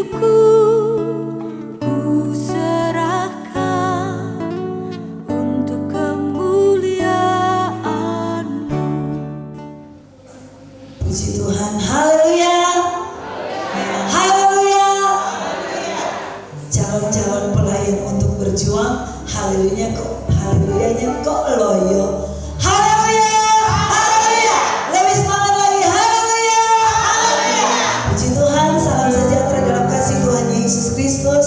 hidupku ku serahkan untuk kemuliaan-Mu. Puji Tuhan, haleluya, haleluya. Calon-calon pelayan untuk berjuang, haleluyanya kok loyo. Haleluya, haleluya. Lebih semangat lagi, haleluya, haleluya. Puji Tuhan, salam sejahtera dalam kasih Tuhan Yesus Kristus.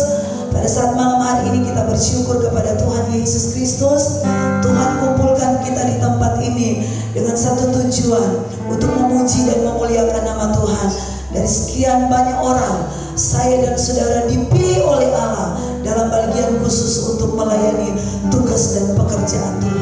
Pada saat malam hari ini kita bersyukur kepada Tuhan Yesus Kristus. Tuhan kumpulkan kita di tempat ini dengan satu tujuan, untuk memuji dan memuliakan nama Tuhan. Dari sekian banyak orang, saya dan saudara dipilih oleh Allah dalam bagian khusus untuk melayani tugas dan pekerjaan Tuhan.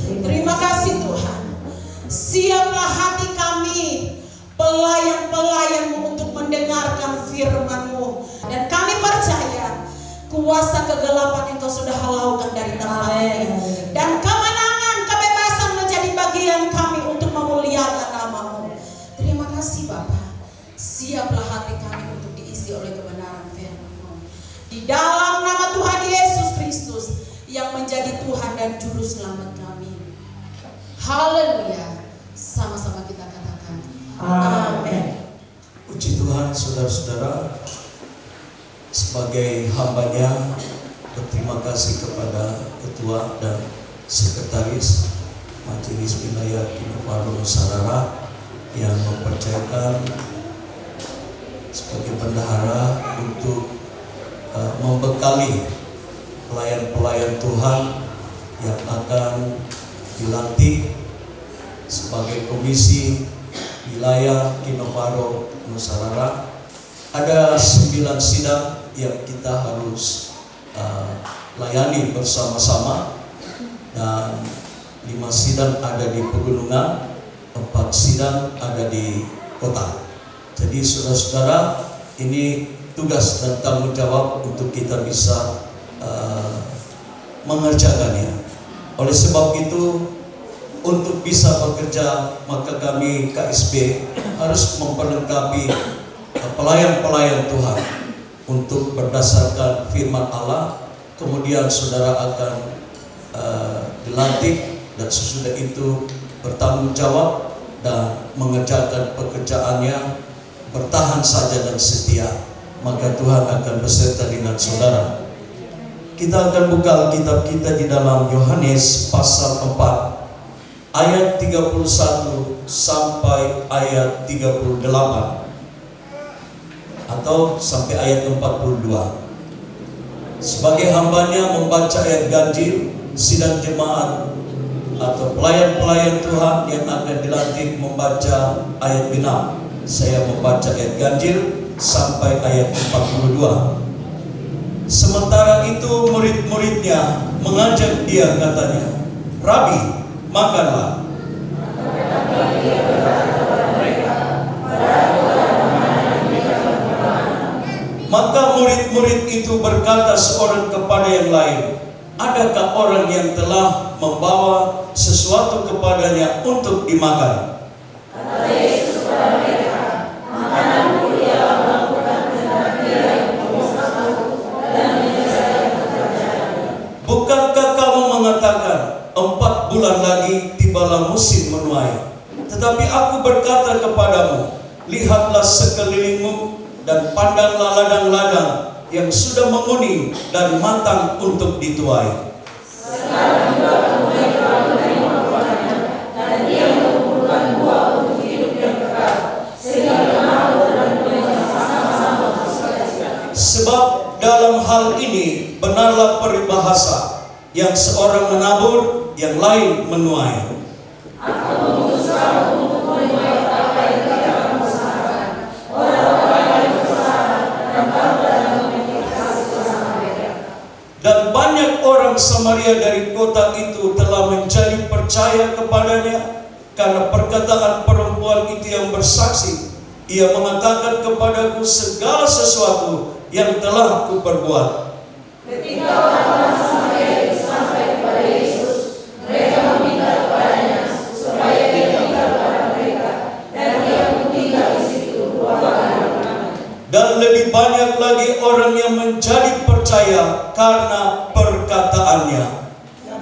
Terima kasih Tuhan. Siaplah hati kami, pelayan-pelayan-Mu untuk mendengarkan firman-Mu. Dan kami percaya kuasa kegelapan Engkau sudah halaukan dari tempat ini. Dan kemenangan, kebebasan menjadi bagian kami untuk memuliakan nama-Mu. Terima kasih Bapa. Siaplah hati kami untuk diisi oleh kebenaran firman-Mu. Di dalam nama Tuhan Yesus Kristus yang menjadi Tuhan dan Juru Selamat kami. Haleluya. Sama-sama kita katakan amin. Puji Tuhan, saudara-saudara. Sebagai hambanya, berterima kasih kepada Ketua dan Sekretaris Majelis Wilayah Kinoparu Nusarara yang mempercayakan sebagai bendahara untuk membekali pelayan-pelayan Tuhan yang akan dilantik sebagai komisi wilayah Kinoparu Nusarara. Ada 9 sidang yang kita harus layani bersama-sama, dan 5 sidang ada di pegunungan, 4 sidang ada di kota. Jadi saudara-saudara, ini tugas dan tanggung jawab untuk kita bisa mengerjakannya. Oleh sebab itu, untuk bisa bekerja, maka kami KSB harus memperlengkapi pelayan-pelayan Tuhan untuk berdasarkan firman Allah. Kemudian saudara akan dilantik, dan sesudah itu bertanggung jawab dan mengerjakan pekerjaannya, bertahan saja dan setia, maka Tuhan akan beserta dengan saudara. Kita akan buka Alkitab kita di dalam Yohanes pasal 4 ayat 31 sampai ayat 38 atau sampai ayat 42. Sebagai hambanya membaca ayat ganjil, sidang jemaat atau pelayan-pelayan Tuhan yang akan dilantik membaca ayat genap. Saya membaca ayat ganjil sampai ayat 42. Sementara itu murid-muridnya mengajak dia, katanya, "Rabi, makanlah." Maka murid-murid itu berkata seorang kepada yang lain, "Adakah orang yang telah membawa sesuatu kepadanya untuk dimakan?" Kata Yesus kepada mereka, "Makananku ialah melakukan kehendak Dia yang mengutus aku dan menyelesaikan pekerjaannya." Bukankah kamu mengatakan berkata kepadamu, lihatlah sekelilingmu dan pandanglah ladang-ladang yang sudah menguning dan matang untuk dituai. Sebab dalam hal ini benarlah peribahasa, yang seorang menabur, yang lain menuai. Dan banyak orang Samaria dari kota itu telah menjadi percaya kepadanya karena perkataan perempuan itu yang bersaksi. Ia mengatakan kepadaku segala sesuatu yang telah kuperbuat. Ketika orang-orang Samaria itu sampai kepada Yesus, mereka meminta kepadanya supaya dia tinggal kepada mereka, dan dia pun tinggal di situ 2 kali. Dan lebih banyak lagi orang yang menjadi percaya karena perkataannya.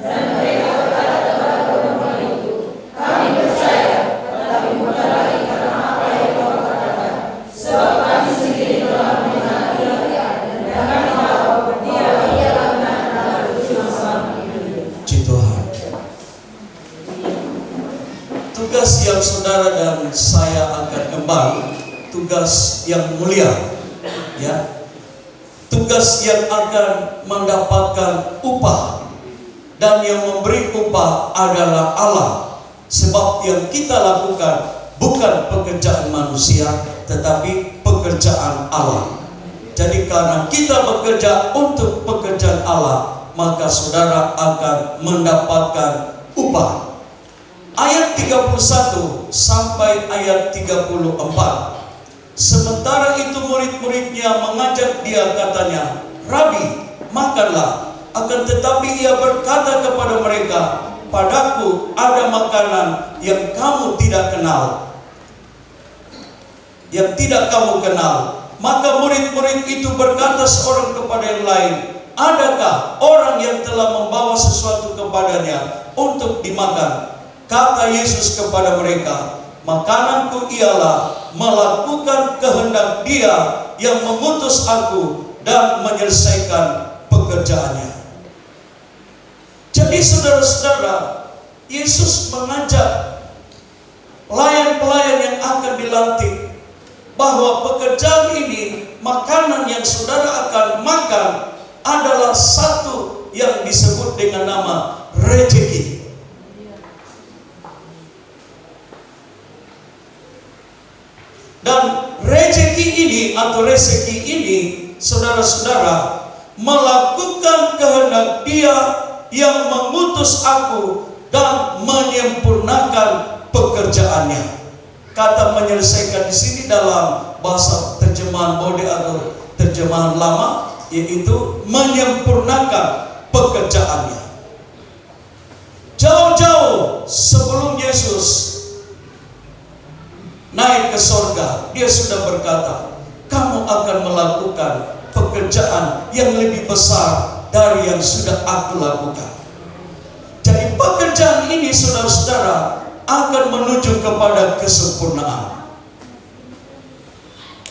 Dan mereka berkata kepada perempuan itu, kami percaya, tetapi bukan lagi karena apa yang kau katakan, sebab kami sendiri telah mengenal dia, dan kami tahu dia ialah benar-benar berjuru selamat hidup. Puji Tuhan. Tugas yang saudara dan saya akan emban, tugas yang mulia, ya, tugas yang akan mendapatkan upah, dan yang memberi upah adalah Allah. Sebab yang kita lakukan bukan pekerjaan manusia, tetapi pekerjaan Allah. Jadi karena kita bekerja untuk pekerjaan Allah, maka saudara akan mendapatkan upah. Ayat 31 sampai ayat 34. Sementara itu murid-muridnya mengajak dia, katanya, Rabi, makanlah. Akan tetapi ia berkata kepada mereka, padaku ada makanan yang kamu tidak kenal, yang tidak kamu kenal. Maka murid-murid itu berkata seorang kepada yang lain, adakah orang yang telah membawa sesuatu kepadanya untuk dimakan? Kata Yesus kepada mereka, makananku ialah melakukan kehendak Dia yang mengutus aku dan menyelesaikan pekerjaannya. Jadi saudara-saudara, Yesus mengajak pelayan-pelayan yang akan dilantik bahwa pekerjaan ini, makanan yang saudara akan makan adalah satu yang disebut dengan nama rezeki. Dan rezeki ini atau rezeki ini, saudara-saudara, melakukan kehendak Dia yang mengutus aku dan menyempurnakan pekerjaannya. Kata menyelesaikan di sini dalam bahasa terjemahan Bode atau terjemahan lama, yaitu menyempurnakan pekerjaannya. Jauh-jauh sebelum Yesus naik ke sorga, Dia sudah berkata, kamu akan melakukan pekerjaan yang lebih besar dari yang sudah aku lakukan. Jadi pekerjaan ini, saudara-saudara, akan menuju kepada kesempurnaan.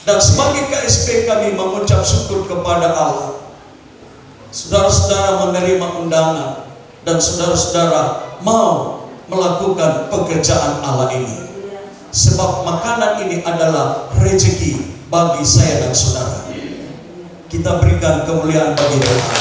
Dan sebagai KSP kami mengucap syukur kepada Allah. Saudara-saudara menerima undangan dan saudara-saudara mau melakukan pekerjaan Allah ini. Sebab makanan ini adalah rezeki bagi saya dan saudara. Kita berikan kemuliaan bagi Tuhan.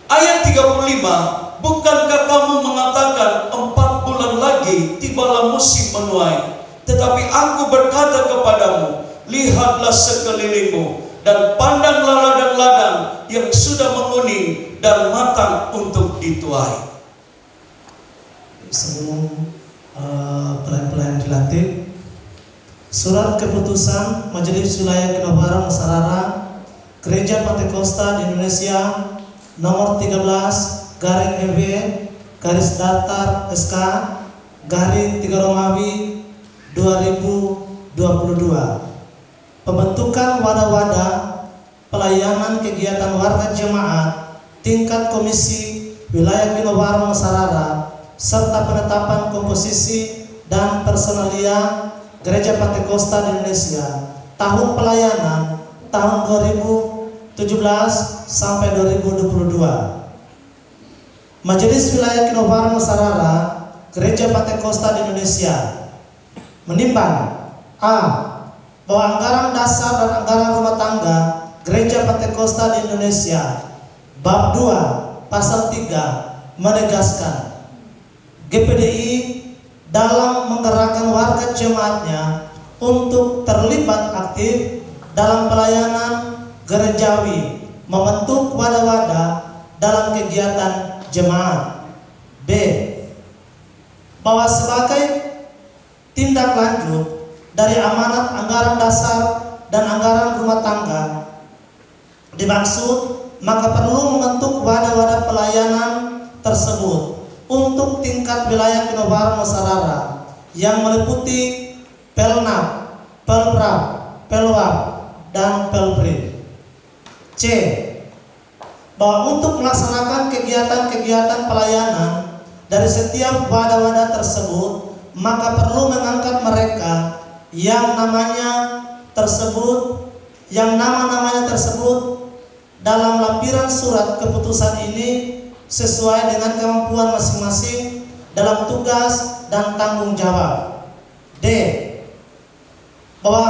Ayat 35, bukankah kamu mengatakan 4 bulan lagi tibalah musim menuai? Tetapi aku berkata kepadamu, lihatlah sekelilingmu dan pandanglah ladang-ladang yang sudah menguning dan matang untuk dituai. Sebelum pelayan-pelayan dilantik, surat keputusan Majelis Wilayah Kinobaran Nusarara Gereja Pantekosta di Indonesia nomor 13 garing EW garis datar SK garing 3 Romawi 2022, pembentukan wadah-wadah pelayanan kegiatan warga jemaat tingkat Komisi Wilayah Kinobaran Nusarara serta penetapan komposisi dan personalia Gereja Pantekosta di Indonesia tahun pelayanan tahun 2017 sampai 2022. Majelis Wilayah Kinobaran Nusarara Gereja Pantekosta di Indonesia menimbang A. Bahwa anggaran dasar dan anggaran rumah tangga Gereja Pantekosta di Indonesia Bab 2 Pasal 3 menegaskan GPDI dalam menggerakkan warga jemaatnya untuk terlibat aktif dalam pelayanan gerejawi, membentuk wadah-wadah dalam kegiatan jemaat. B. Bahwa sebagai tindak lanjut dari amanat anggaran dasar dan anggaran rumah tangga dimaksud, maka perlu membentuk wadah-wadah pelayanan tersebut untuk tingkat wilayah Kinobaran Nusarara yang meliputi Pelnap, Pelprap, Pelwap, dan Pelpri. C. Bahwa untuk melaksanakan kegiatan-kegiatan pelayanan dari setiap wadah-wadah tersebut, maka perlu mengangkat mereka yang nama-namanya tersebut dalam lampiran surat keputusan ini sesuai dengan kemampuan masing-masing dalam tugas dan tanggung jawab. D. Bahwa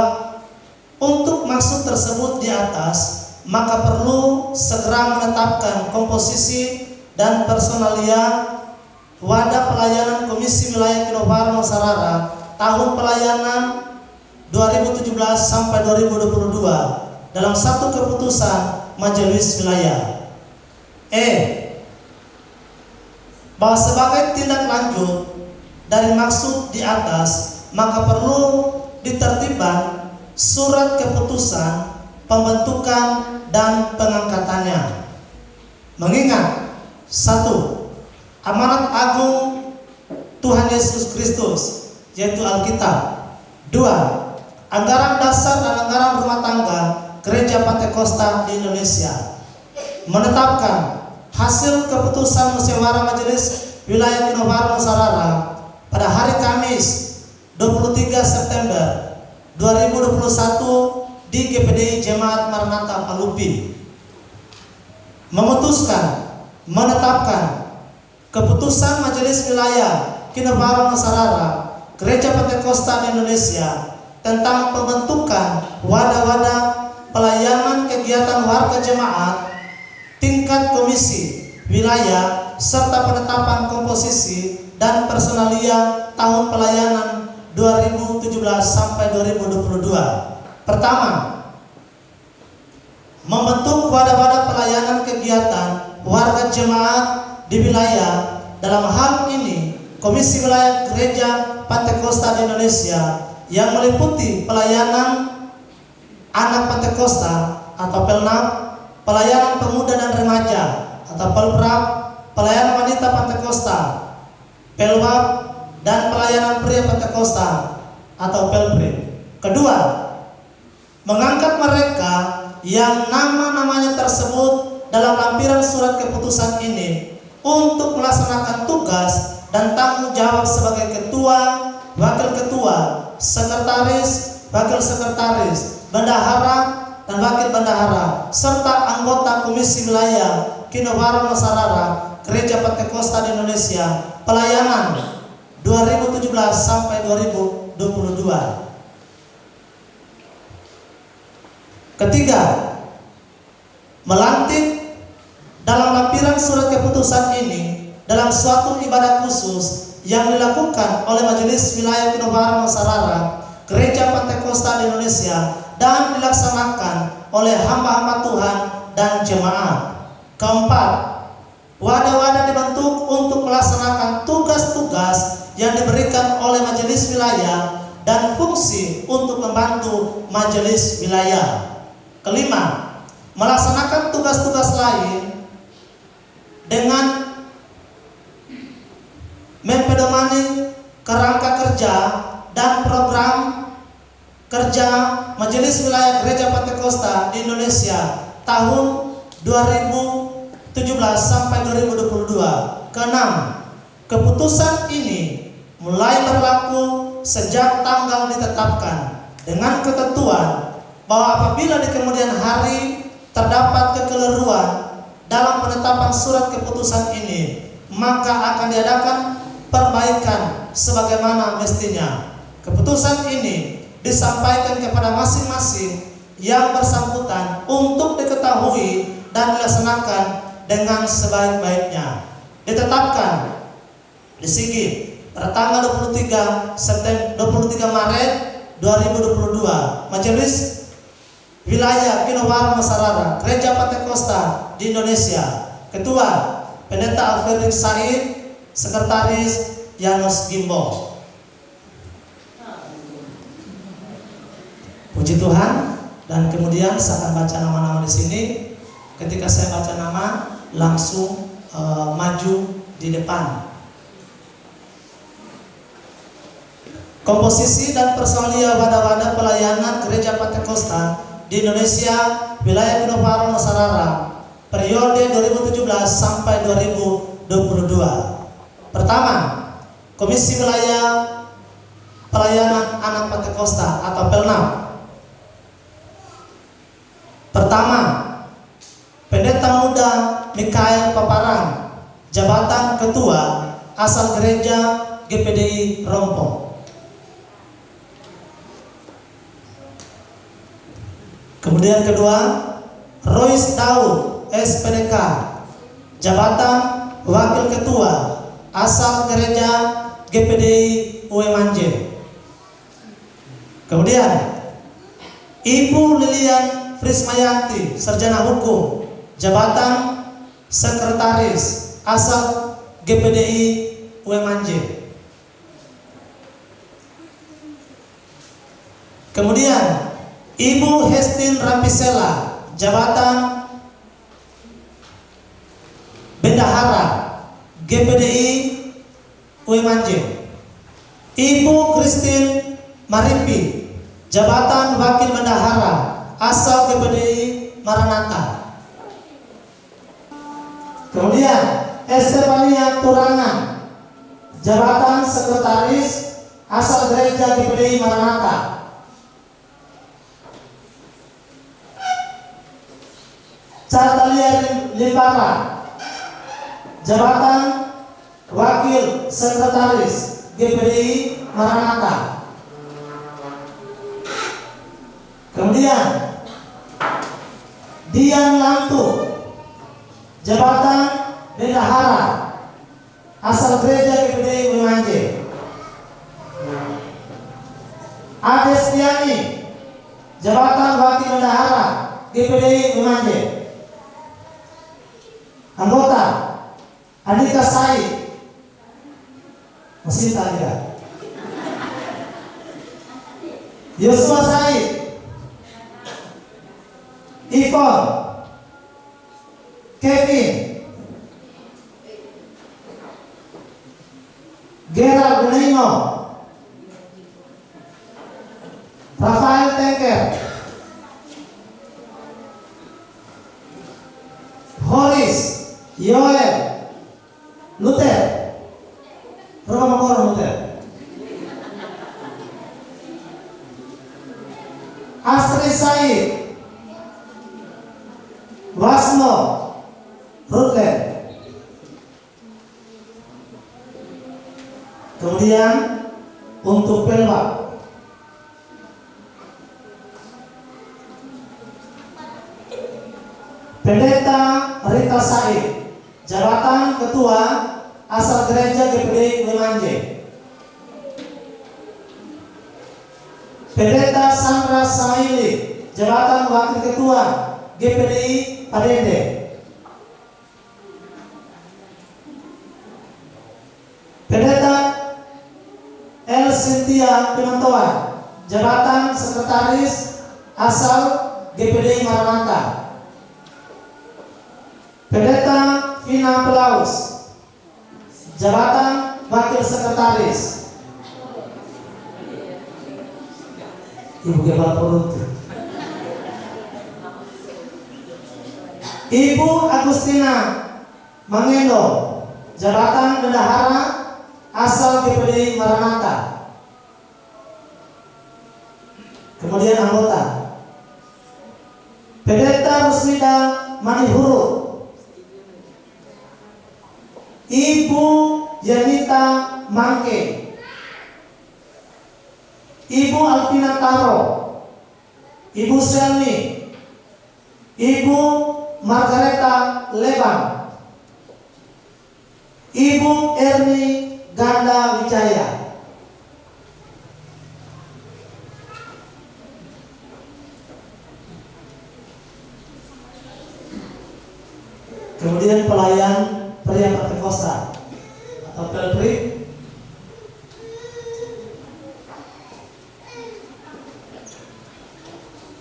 untuk maksud tersebut di atas, maka perlu segera menetapkan komposisi dan personalia wadah pelayanan Komisi Wilayah Kinobaran Nusarara tahun pelayanan 2017 sampai 2022 dalam satu keputusan Majelis Wilayah. E. Bahwa sebagai tindak lanjut dari maksud di atas, maka perlu ditertibkan surat keputusan pembentukan dan pengangkatannya. Mengingat 1. Amanat agung Tuhan Yesus Kristus, yaitu Alkitab. 2. Anggaran dasar dan anggaran rumah tangga Gereja Pantekosta di Indonesia. Menetapkan hasil keputusan musyawarah Majelis Wilayah Kinobaran Nusarara pada hari Kamis 23 September 2021 di GPDI Jemaat Maranatha Palupi. Memutuskan menetapkan keputusan Majelis Wilayah Kinobaran Nusarara Gereja Pantekosta di Indonesia tentang pembentukan wadah-wadah pelayanan kegiatan warga jemaat tingkat komisi wilayah serta penetapan komposisi dan personalia tahun pelayanan 2017 sampai 2022. Pertama, membentuk wadah-wadah pelayanan kegiatan warga jemaat di wilayah. Dalam hal ini, Komisi Wilayah Gereja Pantekosta di Indonesia yang meliputi pelayanan anak Pantekosta atau Pelnap, pelayanan pemuda dan remaja atau Pelprap, pelayanan wanita Pantekosta, Pelwap, dan pelayanan pria Pantekosta atau Pelpri. Kedua, mengangkat mereka yang nama-namanya tersebut dalam lampiran surat keputusan ini untuk melaksanakan tugas dan tanggung jawab sebagai ketua, wakil ketua, sekretaris, wakil sekretaris, bendahara, dan wakil bendahara, serta anggota Komisi Wilayah Kinobaran Nusarara Gereja Pantekosta di Indonesia pelayanan 2017 sampai 2022. Ketiga, melantik dalam lampiran surat keputusan ini dalam suatu ibadah khusus yang dilakukan oleh Majelis Wilayah Kinobaran Nusarara Gereja Pantekosta di Indonesia dan dilaksanakan oleh hamba-hamba Tuhan dan jemaat. Keempat, wadah-wadah dibentuk untuk melaksanakan tugas-tugas yang diberikan oleh majelis wilayah dan fungsi untuk membantu majelis wilayah. Kelima, melaksanakan tugas-tugas lain dengan mempedomani kerangka kerja dan program kerja Majelis Wilayah Gereja Pantekosta di Indonesia tahun 2017 sampai 2022. Keenam, Keputusan ini mulai berlaku sejak tanggal ditetapkan dengan ketentuan bahwa apabila di kemudian hari terdapat kekeliruan dalam penetapan surat keputusan ini, maka akan diadakan perbaikan sebagaimana mestinya. Keputusan ini disampaikan kepada masing-masing yang bersangkutan untuk diketahui dan dilaksanakan dengan sebaik-baiknya. Ditetapkan di Sigi pada tanggal 23 Maret 2022, Majelis Wilayah Kinobaran Masarara Gereja Pantekosta di Indonesia. Ketua Pendeta Alfred Said, Sekretaris Yanus Gimbo. Puji Tuhan. Dan kemudian saya akan baca nama-nama di sini. Ketika saya baca nama, langsung maju di depan. Komposisi dan personalia wadah-wadah pelayanan Gereja Pantekosta di Indonesia, Wilayah Kinobaran Masarara, periode 2017 sampai 2022. Pertama, Komisi Wilayah Pelayanan Anak Pantekosta atau PELNAP. Pertama, Pendeta Muda Mikael Paparang, jabatan Ketua, asal Gereja GPDI Rompo. Kemudian kedua, Royce Daud, SPDK, jabatan Wakil Ketua, asal Gereja GPDI Uemanje. Kemudian Ibu Lilian Frismayanti, Sarjana Hukum, jabatan Sekretaris, asal GPDI Uemanje. Kemudian Ibu Hestin Rampisela, jabatan Bendahara GPDI Uemanje. Ibu Christine Maripi, jabatan Wakil Bendahara, asal GPDI Maranatha. Kemudian Estefania Turangan, jabatan Sekretaris, asal Gereja GPDI Maranatha. Cartalia Limbara, jabatan Wakil Sekretaris GPDI Maranatha. Kemudian Dian Lantu, jabatan Bendahara, asal Gereja GPDI Uemanje. Ades Tiani, jabatan Wakil Bendahara GPDI Uemanje. Anggota Andika Said, masih tanya. Yosua Said, Ivon, Kevin, Gerald Benigno, Rafael Tengker, Horis, Yoel, Luther, Romo Luther, Astrid Said, Wasno, Rutler. Kemudian untuk Pelwa, Pendeta Rita Said, jabatan Ketua, asal Gereja GPDI Uemanje. Pendeta Sandra Samaili, jabatan Wakil Ketua GPDI Padende. Pendeta El Cynthia Pinontoan, jabatan Sekretaris, asal GPDI Maranatha. Pendeta Vina Pelaus, jabatan Wakil Sekretaris. Ibu Kepala Perut. Ibu Agustina Mangendo, jabatan Bendahara, asal GPDI Maranatha. Kemudian anggota Pendeta Rusmida Manihuruk, Ibu Yanita Mangke, Ibu Alvina Taro, Ibu Selmi, Ibu Margareta Lebang, Ibu Erni Ganda Wijaya. Kemudian pelayan pria Pentakosta atau Pelpri,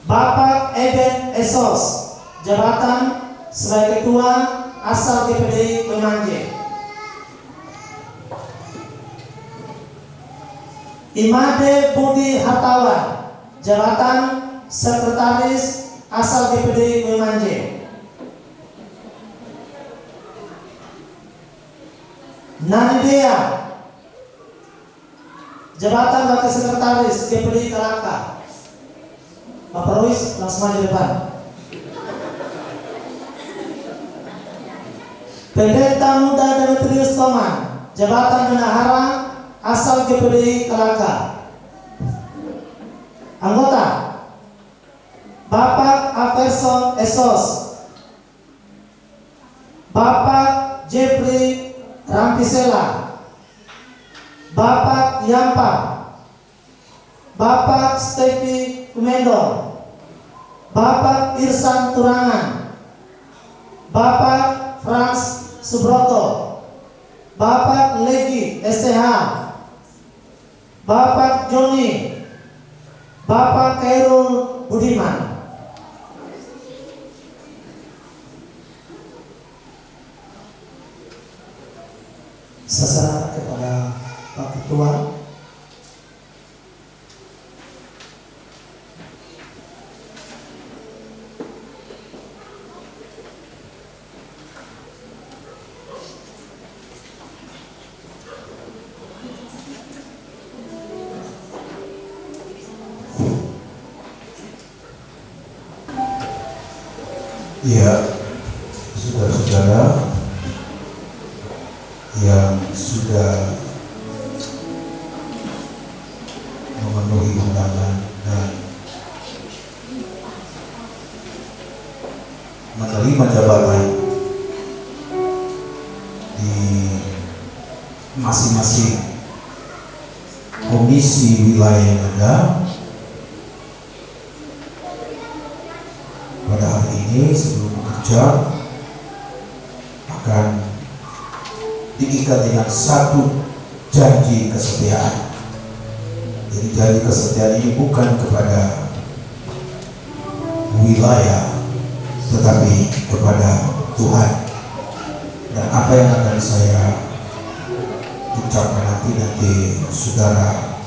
Bapak Eben Esos, jabatan sebagai Ketua asal GPDI Memanje. Imade Budi Hartawan, jabatan Sekretaris asal GPDI Memanje. Nanidea, jabatan Wakil Sekretaris GPDI Kalaka. Bapak Ruiz langsung maju depan. Pendeta Muda Demetrius Toman, jabatan Bendahara asal GPDI Kalaka. Anggota Bapak Averson Esos, Bapak Jeffrey Rampisela, Bapak Yampa, Bapak Stevi Kumendor, Bapak Irsan Turangan, Bapak Frans Subroto, Bapak Legi STH, Bapak Joni, Bapak Khairul Budiman. Saya kepada Pak Ketua. Ya, saudara-saudara yang sudah memenuhi undangan dan menerima jabatan di masing-masing komisi wilayah yang ada. Pada hari ini sebelum bekerja akan diikat dengan satu janji kesetiaan. Jadi janji kesetiaan ini bukan kepada wilayah, tetapi kepada Tuhan. Dan apa yang akan saya ucapkan nanti saudara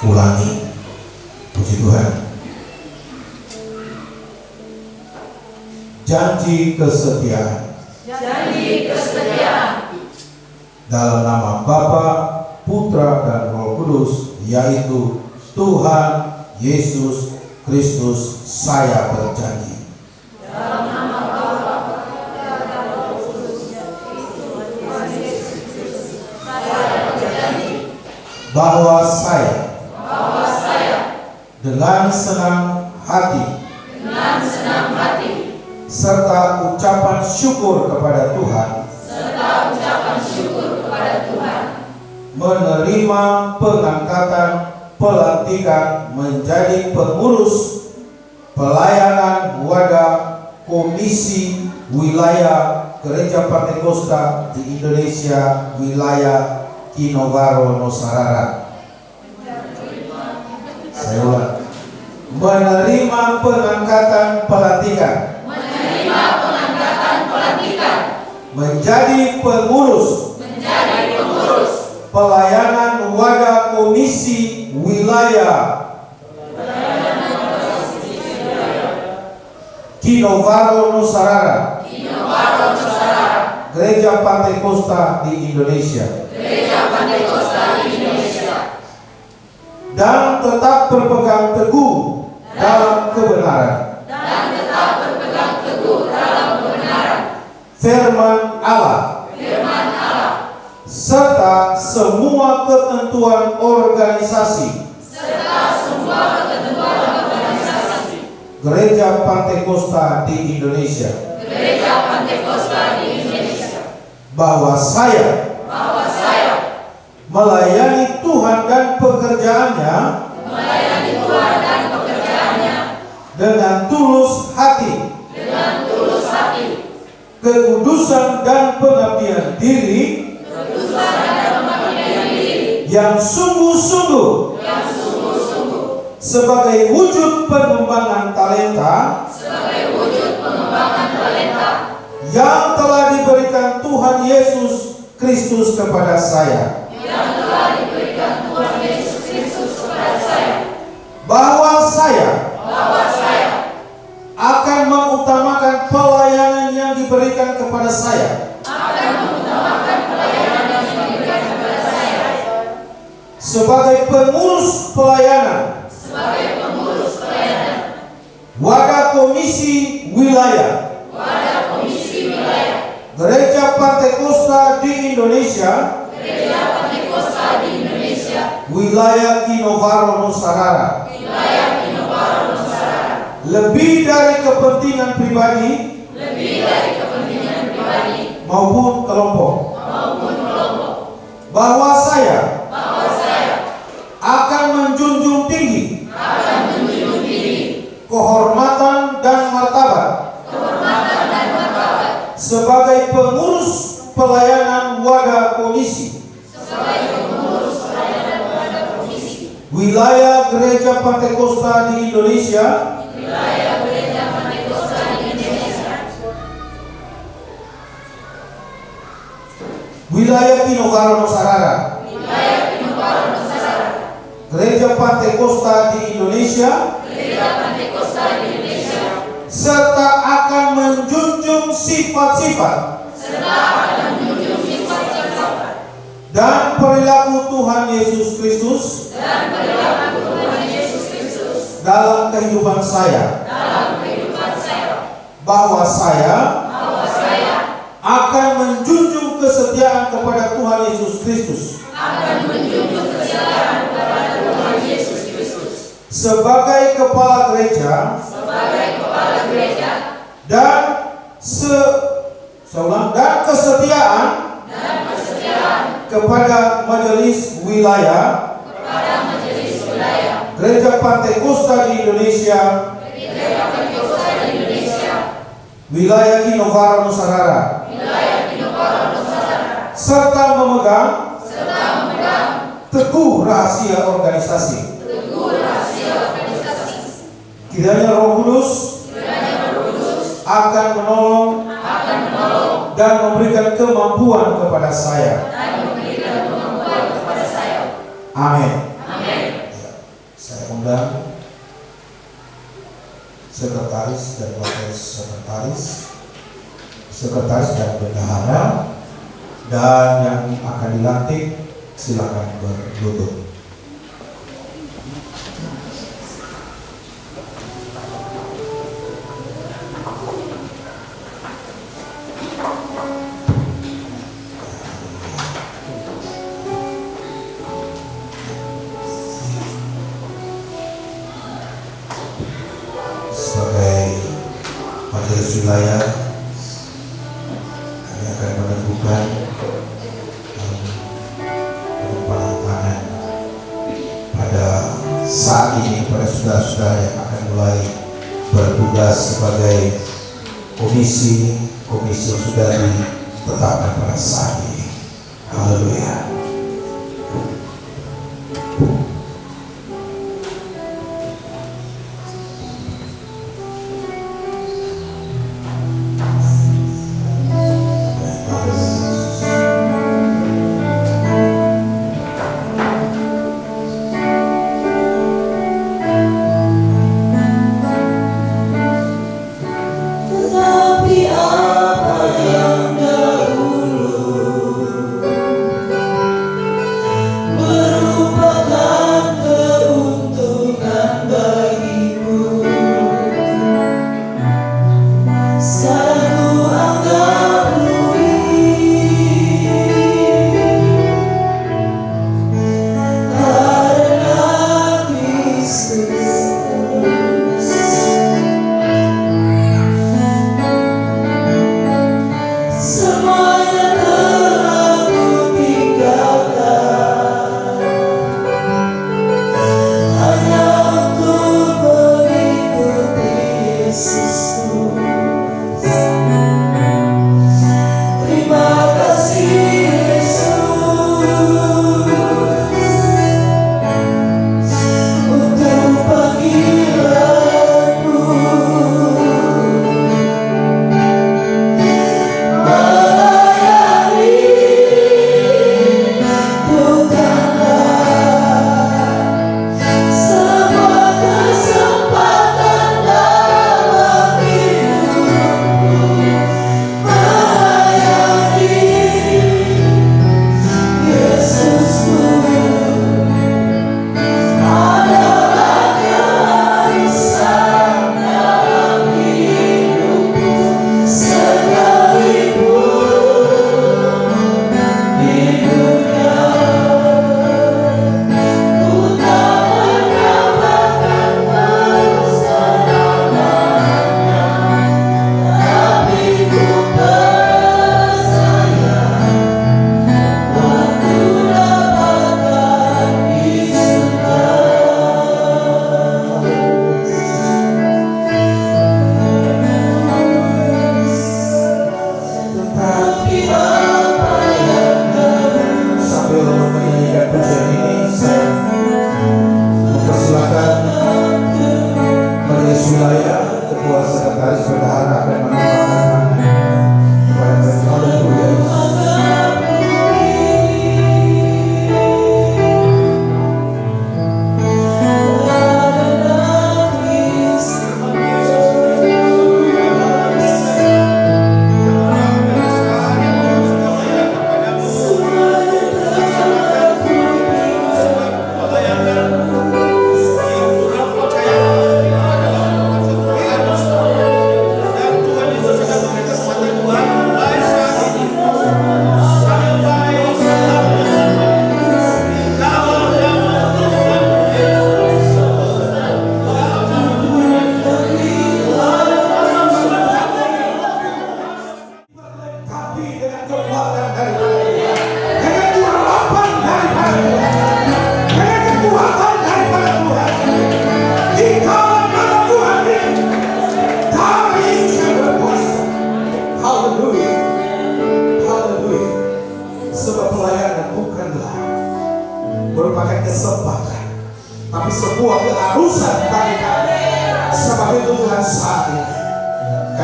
ulangi. Puji Tuhan. Janji kesetiaan. Janji kesetiaan. Dalam nama Bapa, Putra dan Roh Kudus, yaitu Tuhan Yesus Kristus, saya berjanji. Dalam nama Bapa, Putra dan Roh Kudus, yaitu Tuhan Yesus Kristus, saya berjanji Bahwa saya dengan senang hati serta ucapan syukur kepada Tuhan menerima pengangkatan pelantikan menjadi pengurus pelayanan wadah Komisi Wilayah Gereja Pentakosta di Indonesia wilayah Kinogaro Nusarara. Saya ulang. Menerima pengangkatan pelantikan menjadi pengurus pelayanan wadah Komisi Wilayah Kinogaro Nusarara Gereja Pentakosta di Indonesia dan tetap berpegang teguh dalam kebenaran. Firman Allah. Serta semua ketentuan organisasi. Gereja Pantekosta di Indonesia. Bahwa saya melayani Tuhan dan pekerjaannya dengan tulus hati, kekudusan dan pengabdian diri yang sungguh-sungguh sebagai wujud pengembangan talenta yang telah diberikan Tuhan Yesus Kristus kepada saya. Bahwa saya akan mengutamakan pelayanan yang diberikan kepada saya. Sebagai pengurus pelayanan. Wadah Komisi Wilayah. Gereja Pantekosta di Indonesia. Wilayah Kinovaro Nusarara. Lebih dari kepentingan pribadi maupun kelompok. Bahwa saya akan menjunjung tinggi kehormatan dan martabat sebagai pengurus pelayanan wadah komisi wilayah Gereja Pantekosta di Indonesia. Wilayah Kinovaro Nusarara. Gereja Pantekosta di Indonesia. Serta akan menjunjung sifat-sifat dan perilaku Tuhan Yesus Kristus dalam kehidupan saya. Bahwa saya akan menjunjung kesetiaan kepada Tuhan Yesus Kristus sebagai kepala gereja dan kesetiaan kepada majelis wilayah Gereja Pantekosta di Indonesia, wilayah Kinovaro Nusarara, serta memegang teguh rahasia organisasi. Kiranya Roh Kudus akan menolong dan memberikan kemampuan kepada saya. Amin. Saya undang sekretaris dan wakil sekretaris dan bendahara, dan yang akan dilantik silakan berduduk. Sebagai majelis wilayah, kami akan menentukan pengembangan tangan pada saat ini kepada saudara-saudara yang akan mulai bertugas sebagai komisi yang sudah ditetapkan pada saat ini. Haleluya. Tetapi apa yang dahulu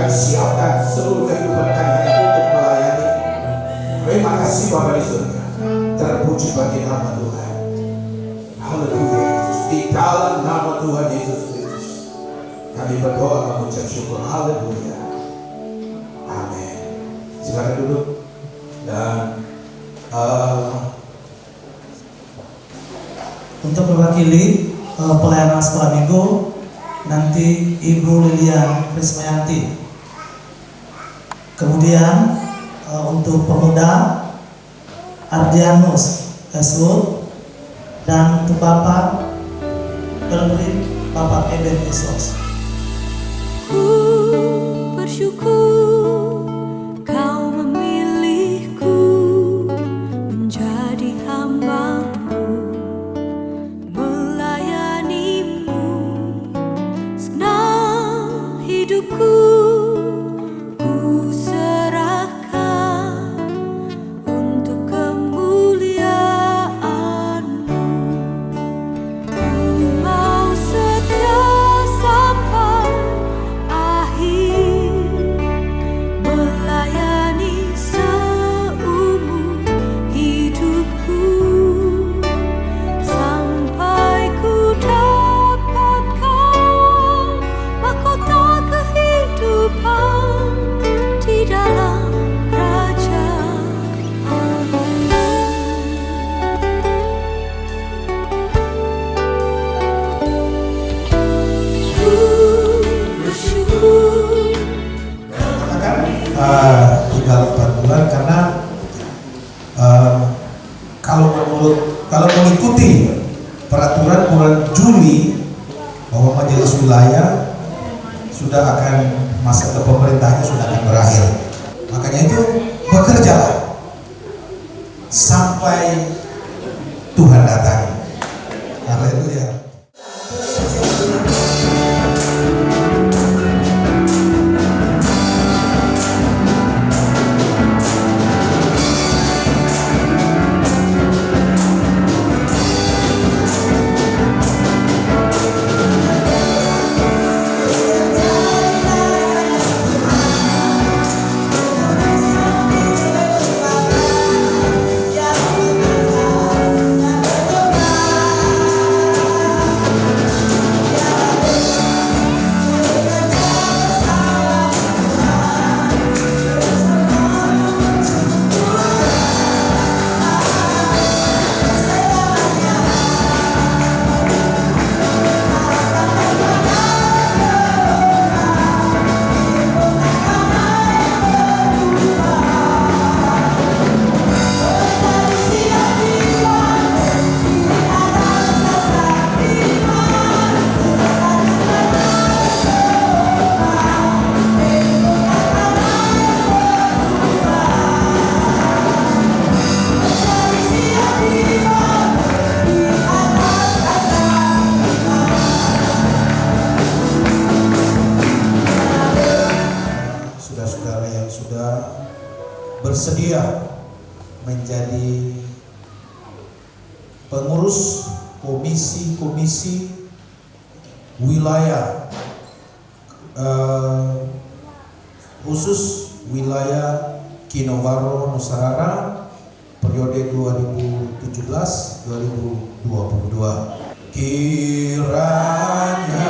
kami siapkan seluruh kehidupan kami hanya untuk melayani. Terima kasih Bapa di surga. Terpuji bagi nama Tuhan. Haleluya Yesus. Di dalam nama Tuhan Yesus Kristus kami berdoa mengucap syukur. Haleluya. Amin. Silakan duduk. Dan Untuk mewakili pelayanan sekolah minggu nanti Ibu Lilian Krismayanti. Kemudian untuk pemuda Ardianus Eswood, dan untuk Bapak Belbrin Bapak Eben Isos. Ku bersyukur Kau memilihku menjadi hamba-Mu, melayani-Mu. Senang hidupku ku serahkan untuk kemuliaan-Mu. Ku mau setia sampai akhir, melayani seumur hidupku, sampai ku dapatkan mahkota kehidupan di dalam kerajaan-Mu. Ku bersyukur katakan tinggal 4 bulan karena kalau mengikuti peraturan bulan Juli bahwa majelis wilayah sudah akan masa kepemerintahannya sudah akan berakhir. Makanya itu bekerjalah sampai Tuhan datang. Haleluya. Saudara-saudara yang sudah bersedia menjadi pengurus komisi-komisi wilayah khusus wilayah Kinowaro Nusarara periode 2017-2022. Kiranya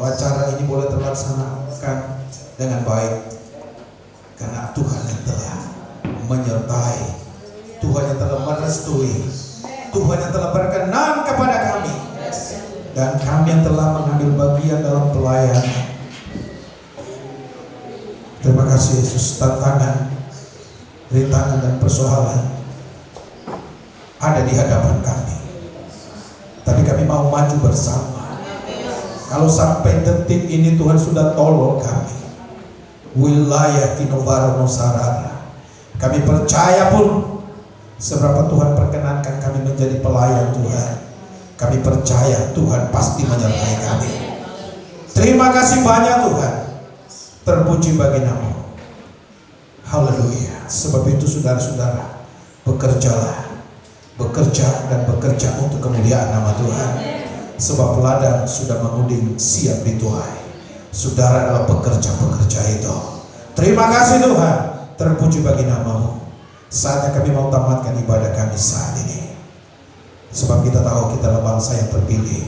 bahwa acara ini boleh terlaksanakan dengan baik karena Tuhan yang telah menyertai, Tuhan yang telah merestui, Tuhan yang telah berkenan kepada kami, dan kami yang telah mengambil bagian dalam pelayanan. Terima kasih Yesus. Tantangan, rintangan dan persoalan ada di hadapan kami, tapi kami mau maju bersama. Kalau sampai detik ini Tuhan sudah tolong kami, wilayah Kinovara Nusarara, kami percaya pun seberapa Tuhan perkenankan kami menjadi pelayan Tuhan, kami percaya Tuhan pasti menyertai kami. Terima kasih banyak Tuhan, terpuji bagi nama-Mu. Haleluya. Sebab itu saudara-saudara, bekerjalah, bekerja dan bekerja untuk kemuliaan nama Tuhan. Sebab ladang sudah menguding siap dituai. Saudara adalah pekerja-pekerja itu. Terima kasih Tuhan, terpuji bagi nama-Mu. Saatnya kami mau tamatkan ibadah kami saat ini. Sebab kita tahu kita adalah bangsa yang terpilih,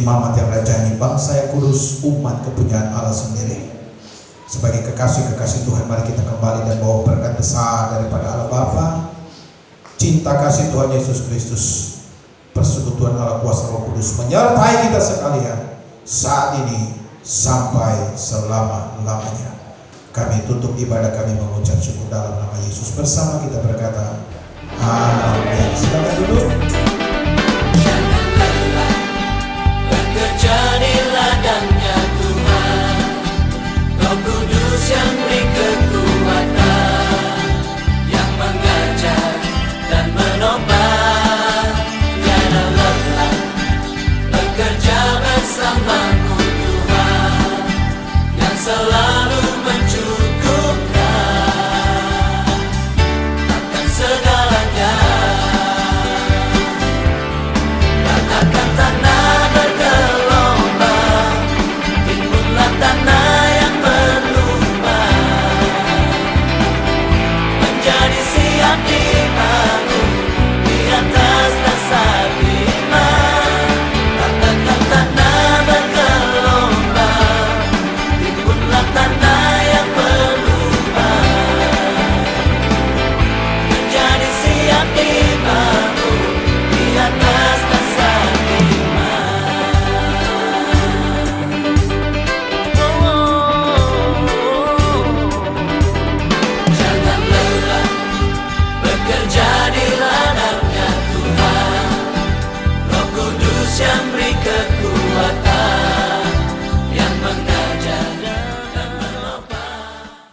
imamat yang rajani, bangsa yang kudus, umat kepunyaan Allah sendiri. Sebagai kekasih-kekasih Tuhan, mari kita kembali dan bawa berkat besar daripada Allah Bapa, cinta kasih Tuhan Yesus Kristus, persekutuan Allah kuasa Roh Kudus menyertai kita sekalian saat ini sampai selama-lamanya. Kami tutup ibadah kami mengucap syukur dalam nama Yesus. Bersama kita berkata, amin. Silakan duduk. Jangan lelah bekerja di ladangnya Tuhan, Roh Kudus yang beri kekuatan, yang mengajar dan menopang. Jangan lelah bekerja bersamamu Tuhan, yang selalu